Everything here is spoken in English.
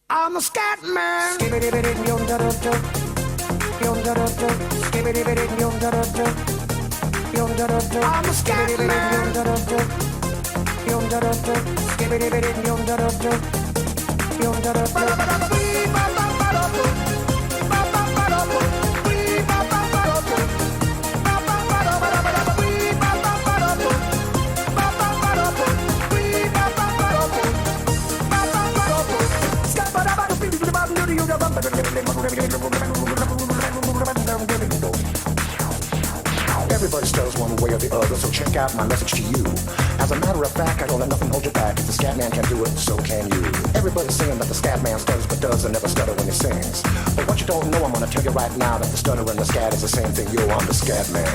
I'm a scat man. I'm a scat Everybody stutters one way or the other, so check out my message to you. As a matter of fact, I don't let nothing hold you back. If the scat man can do it, so can you. Everybody's saying that the scat man stutters but does and never stutter when he sings. But what you don't know, I'm gonna tell you right now that the stutter and the scat is the same thing. Yo, I'm the scat man.